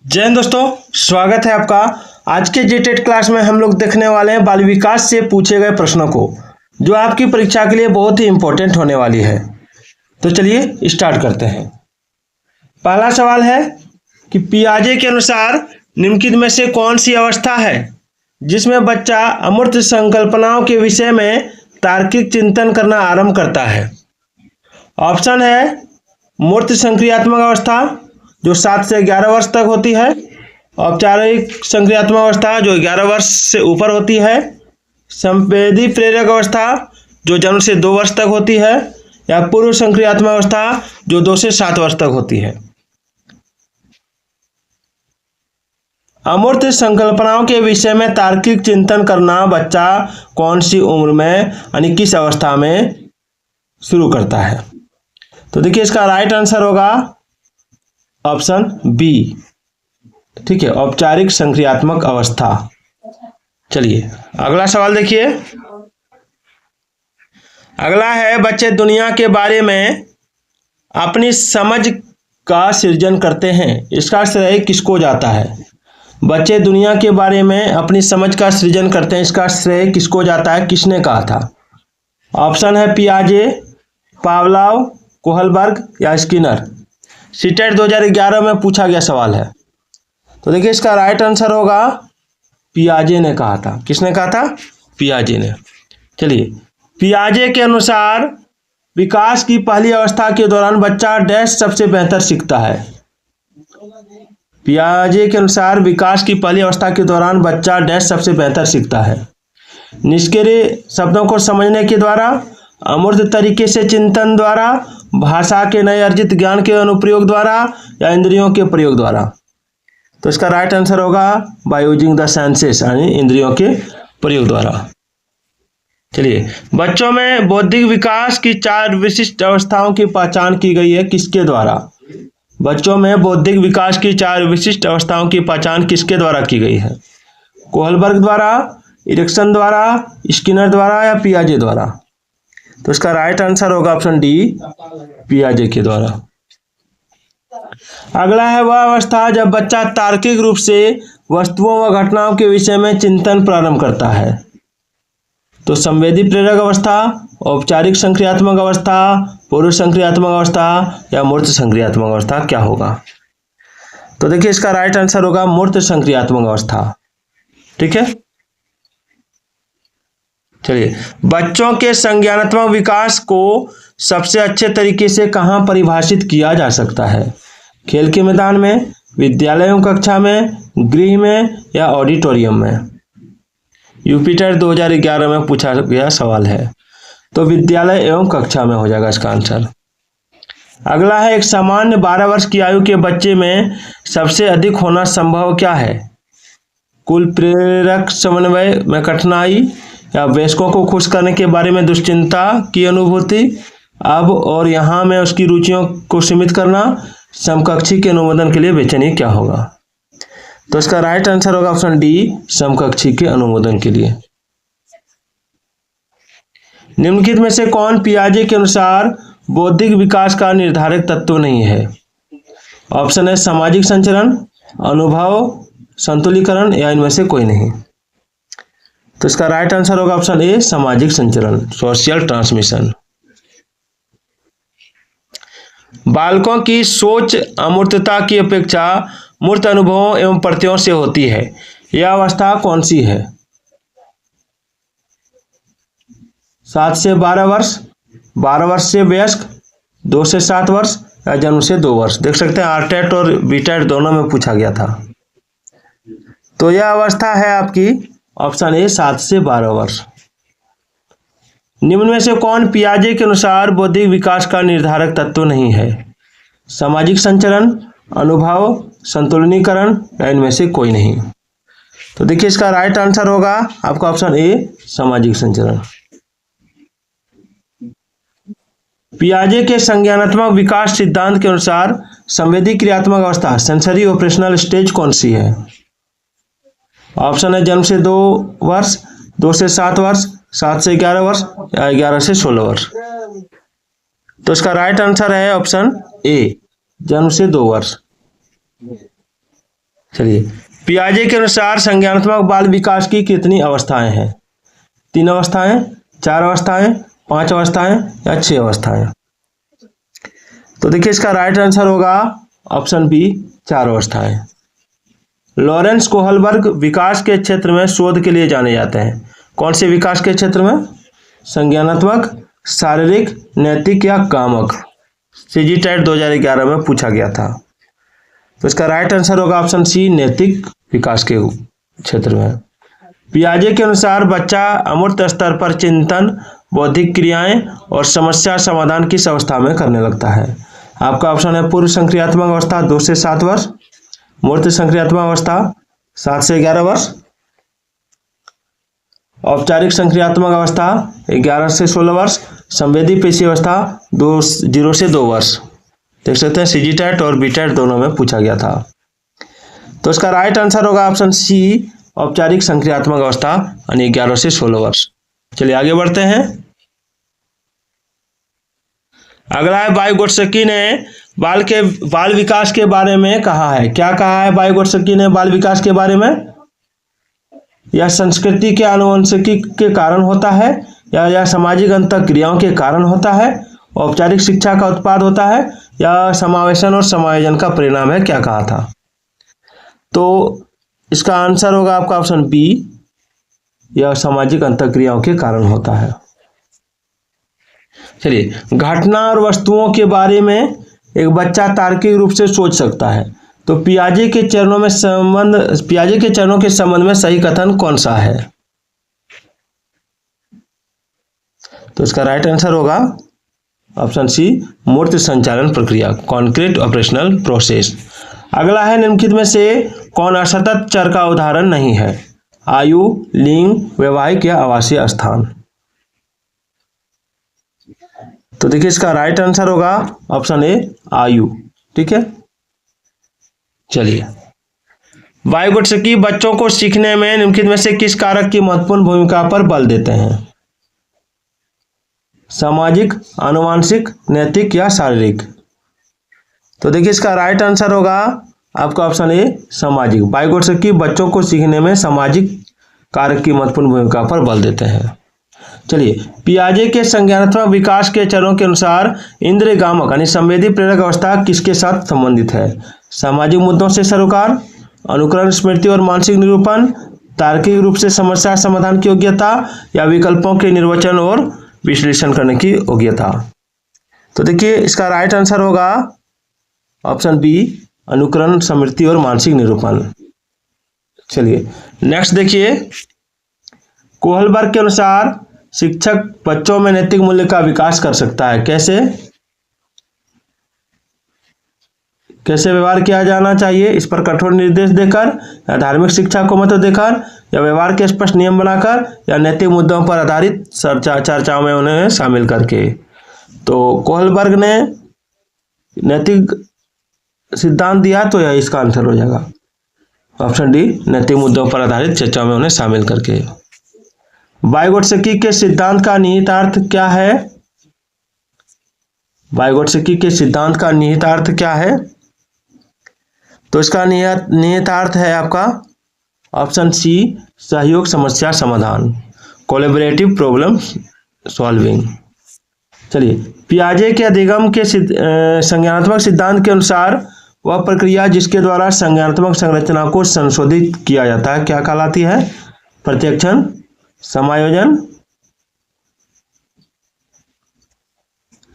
जय हिंद दोस्तों, स्वागत है आपका। आज के जेटेट क्लास में हम लोग देखने वाले हैं बाल विकास से पूछे गए प्रश्नों को, जो आपकी परीक्षा के लिए बहुत ही इंपॉर्टेंट होने वाली है। तो चलिए स्टार्ट करते हैं। पहला सवाल है कि पियाजे के अनुसार निम्नलिखित में से कौन सी अवस्था है जिसमें बच्चा अमूर्त संकल्पनाओं के विषय में तार्किक चिंतन करना आरंभ करता है। ऑप्शन है मूर्त संक्रियात्मक अवस्था जो 7 से 11 वर्ष तक होती है, औपचारिक संक्रियात्मक अवस्था जो 11 वर्ष से ऊपर होती है, संवेदी प्रेरक अवस्था जो जन्म से 2 वर्ष तक होती है, या पूर्व संक्रियात्मक अवस्था जो 2 से 7 वर्ष तक होती है। अमूर्त संकल्पनाओं के विषय में तार्किक चिंतन करना बच्चा कौन सी उम्र में यानी किस अवस्था में शुरू करता है। तो देखिए इसका राइट आंसर होगा ऑप्शन बी, ठीक है, औपचारिक संक्रियात्मक अवस्था। चलिए अगला सवाल देखिए। अगला है बच्चे दुनिया के बारे में अपनी समझ का सृजन करते हैं, इसका श्रेय किसको जाता है। बच्चे दुनिया के बारे में अपनी समझ का सृजन करते हैं, इसका श्रेय किसको जाता है, किसने कहा था। ऑप्शन है पियाजे, पावलोव, कोहलबर्ग या स्किनर। सीटेट 2011 में पूछा गया सवाल है। तो देखिए इसका राइट आंसर होगा पियाजे ने कहा था। किसने कहा था? पियाजे ने। चलिए, पियाजे के अनुसार विकास की पहली अवस्था के दौरान बच्चा डैश सबसे बेहतर सीखता है। पियाजे के अनुसार विकास की पहली अवस्था के दौरान बच्चा डैश सबसे बेहतर सीखता है। निष्क्रिय शब्दों को समझने के द्वारा, अमूर्त तरीके से चिंतन द्वारा, भाषा के नए अर्जित ज्ञान के अनुप्रयोग द्वारा, या इंद्रियों के प्रयोग द्वारा। तो इसका राइट आंसर होगा बाय यूजिंग द सेंसेस, यानी इंद्रियों के प्रयोग द्वारा। चलिए, बच्चों में बौद्धिक विकास की 4 विशिष्ट अवस्थाओं की पहचान की गई है, किसके द्वारा। बच्चों में बौद्धिक विकास की 4 विशिष्ट अवस्थाओं की पहचान किसके द्वारा की गई है। कोहलबर्ग द्वारा, इरिक्सन द्वारा, स्किनर द्वारा, या पियाजे द्वारा। तो इसका राइट आंसर होगा ऑप्शन डी, पियाजे के द्वारा। अगला है वह अवस्था जब बच्चा तार्किक रूप से वस्तुओं व घटनाओं के विषय में चिंतन प्रारंभ करता है। तो संवेदी प्रेरक अवस्था, औपचारिक संक्रियात्मक अवस्था, पूर्व संक्रियात्मक अवस्था, या मूर्त संक्रियात्मक अवस्था क्या होगा। तो देखिए इसका राइट आंसर होगा मूर्त संक्रियात्मक अवस्था, ठीक है। चलिए, बच्चों के संज्ञानात्मक विकास को सबसे अच्छे तरीके से कहाँ परिभाषित किया जा सकता है। खेल के मैदान में, विद्यालय एवं कक्षा में, गृह में, या ऑडिटोरियम में। यूपीटेट 2011 में पूछा गया सवाल है, तो विद्यालय एवं कक्षा में हो जाएगा इसका आंसर। अगला है एक सामान्य 12 वर्ष की आयु के बच्चे में सबसे अधिक होना संभव क्या है। कुल प्रेरक समन्वय में कठिनाई, या वयस्कों को खुश करने के बारे में दुश्चिंता की अनुभूति, अब और यहाँ में उसकी रुचियों को सीमित करना, समकक्षी के अनुमोदन के लिए बेचैनी क्या होगा। तो इसका राइट आंसर होगा ऑप्शन डी, समकक्षी के अनुमोदन के लिए। निम्नलिखित में से कौन पियाजे के अनुसार बौद्धिक विकास का निर्धारक तत्व नहीं है। ऑप्शन है सामाजिक संचरण, अनुभव, संतुलीकरण, या इनमें से कोई नहीं। तो इसका राइट आंसर होगा ऑप्शन ए, सामाजिक संचरण, सोशल ट्रांसमिशन। बालकों की सोच अमूर्तता की अपेक्षा मूर्त अनुभवों एवं प्रत्ययों से होती है, यह अवस्था कौन सी है। 7 से 12 वर्ष, 12 वर्ष से वयस्क, 2 से 7 वर्ष, या जन्म से 2 वर्ष। देख सकते हैं आरटेट और बीटेट दोनों में पूछा गया था। तो यह अवस्था है आपकी ऑप्शन ए, 7 से 12 वर्ष। निम्न में से कौन पियाजे के अनुसार बौद्धिक विकास का निर्धारक तत्व नहीं है। सामाजिक संचरण, अनुभव, संतुलनीकरण, या इनमें से कोई नहीं। तो देखिए इसका राइट आंसर होगा आपका ऑप्शन ए, सामाजिक संचरण। पियाजे के संज्ञानात्मक विकास सिद्धांत के अनुसार संवेदी क्रियात्मक अवस्था, सेंसरी ऑपरेशनल स्टेज कौन सी है। ऑप्शन है जन्म से 2 वर्ष, 2 से 7 वर्ष, 7 से 11 वर्ष, या 11 से 16 वर्ष। तो इसका राइट आंसर है ऑप्शन ए, जन्म से 2 वर्ष। चलिए, पियाजे के अनुसार संज्ञानात्मक बाल विकास की कितनी अवस्थाएं हैं? 3 अवस्थाएं, 4 अवस्थाएं, 5 अवस्थाएं या 6 अवस्थाएं? तो देखिए इसका राइट आंसर होगा ऑप्शन बी, 4 अवस्थाएं। लॉरेंस कोहलबर्ग विकास के क्षेत्र में शोध के लिए जाने जाते हैं। कौन से विकास के क्षेत्र में? संज्ञानात्मक, शारीरिक, नैतिक या कामक? सीजीटेट 2011 में पूछा गया था। तो इसका राइट आंसर होगा ऑप्शन सी, नैतिक विकास के क्षेत्र में। पियाजे के अनुसार बच्चा अमूर्त स्तर पर चिंतन, बौद्धिक क्रियाएं और समस्या समाधान किस अवस्था में करने लगता है? आपका ऑप्शन है पूर्व संक्रियात्मक अवस्था 2 से 7 वर्ष, मूर्त संक्रियात्मक अवस्था 7 से 11 वर्ष, औपचारिक संक्रियात्मक अवस्था 11 से 16 वर्ष, संवेदी पेशी अवस्था 0 से 2 वर्ष। देख सकते हैं सीजीटेट और बीटेट दोनों में पूछा गया था। तो इसका राइट आंसर होगा ऑप्शन सी, औपचारिक संक्रियात्मक अवस्था यानी 11 से 16 वर्ष। चलिए आगे बढ़ते हैं। अगला है वाइगोत्स्की ने बाल विकास के बारे में कहा है। क्या कहा है वाइगोत्स्की ने बाल विकास के बारे में? यह संस्कृति के आनुवंशिकी के कारण होता है या यह सामाजिक अंतःक्रियाओं के कारण होता है, औपचारिक शिक्षा का उत्पाद होता है या समावेशन और समायोजन का परिणाम है? क्या कहा था? तो इसका आंसर होगा आपका ऑप्शन बी, यह सामाजिक अंतःक्रियाओं के कारण होता है। चलिए, घटना और वस्तुओं के बारे में एक बच्चा तार्किक रूप से सोच सकता है। तो पियाजे के चरणों के संबंध में सही कथन कौन सा है? तो इसका राइट आंसर होगा ऑप्शन सी, मूर्त संचालन प्रक्रिया, कॉन्क्रीट ऑपरेशनल प्रोसेस। अगला है निम्नलिखित में से कौन असतत चर का उदाहरण नहीं है? आयु, लिंग, वैवाहिक या आवासीय स्थान? तो देखिए इसका राइट आंसर होगा ऑप्शन ए, आयु। ठीक है, चलिए। वाइगोत्स्की बच्चों को सीखने में निम्नलिखित में से किस कारक की महत्वपूर्ण भूमिका पर बल देते हैं? सामाजिक, आनुवांशिक, नैतिक या शारीरिक? तो देखिए इसका राइट आंसर होगा आपका ऑप्शन ए, सामाजिक। वाइगोत्स्की बच्चों को सीखने में सामाजिक कारक की महत्वपूर्ण भूमिका पर बल देते हैं। चलिए, पियाजे के संज्ञानात्मक विकास के चरणों के अनुसार इंद्रियगामक यानी संवेदी प्रेरक अवस्था किसके साथ संबंधित है? सामाजिक मुद्दों से सरोकार, अनुकरण, स्मृति और मानसिक निरूपण, तार्किक रूप से समस्या समाधान की योग्यता या विकल्पों के निर्वचन और विश्लेषण करने की योग्यता? तो देखिए इसका राइट आंसर होगा ऑप्शन बी, अनुकरण, स्मृति और मानसिक निरूपण। चलिए नेक्स्ट देखिए, कोहलबर्ग के अनुसार शिक्षक बच्चों में नैतिक मूल्य का विकास कर सकता है। कैसे व्यवहार किया जाना चाहिए? इस पर कठोर निर्देश देकर या धार्मिक शिक्षा को महत्व देकर या व्यवहार के स्पष्ट नियम बनाकर या नैतिक मुद्दों पर आधारित चर्चाओं में उन्हें शामिल करके। तो कोहलबर्ग ने नैतिक सिद्धांत दिया, तो यह इसका आंसर हो जाएगा ऑप्शन डी, नैतिक मुद्दों पर आधारित चर्चाओं में उन्हें शामिल करके। वाइगोत्स्की के सिद्धांत का निहितार्थ क्या है? वाइगोत्स्की के सिद्धांत का निहितार्थ क्या है? तो इसका निहितार्थ है आपका ऑप्शन सी, सहयोग समस्या समाधान, कोलैबोरेटिव प्रॉब्लम सॉल्विंग। चलिए, पियाजे के अधिगम के संज्ञानात्मक सिद्धांत के अनुसार वह प्रक्रिया जिसके द्वारा संज्ञानात्मक संरचना को संशोधित किया जाता है क्या कहलाती है? प्रत्यक्षण, समायोजन,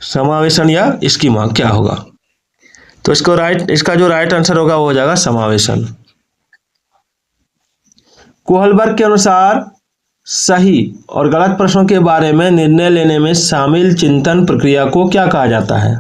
समावेशन या स्कीमा? क्या होगा? तो इसका जो राइट आंसर होगा वो हो जाएगा समावेशन। कोहलबर्ग के अनुसार सही और गलत प्रश्नों के बारे में निर्णय लेने में शामिल चिंतन प्रक्रिया को क्या कहा जाता है?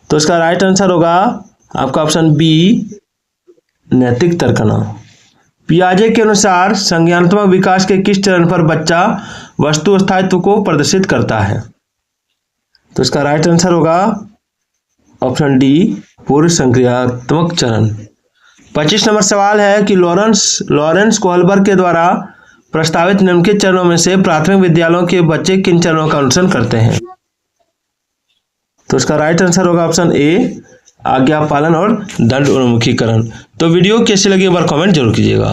तो इसका राइट आंसर होगा आपका ऑप्शन बी, नैतिक तर्कना। पियाजे के अनुसार संज्ञानात्मक विकास के किस चरण पर बच्चा वस्तु स्थायित्व को प्रदर्शित करता है? तो इसका राइट आंसर होगा ऑप्शन डी, पूर्व संक्रियात्मक चरण। 25 नंबर सवाल है कि लॉरेंस कोहलबर्ग के द्वारा प्रस्तावित निम्नलिखित चरणों में से प्राथमिक विद्यालयों के बच्चे किन चरणों का अनुसरण करते हैं? तो इसका राइट आंसर होगा ऑप्शन ए, आज्ञा पालन और दंड उन्मुखीकरण। तो वीडियो कैसे लगी एक बार कमेंट जरूर कीजिएगा।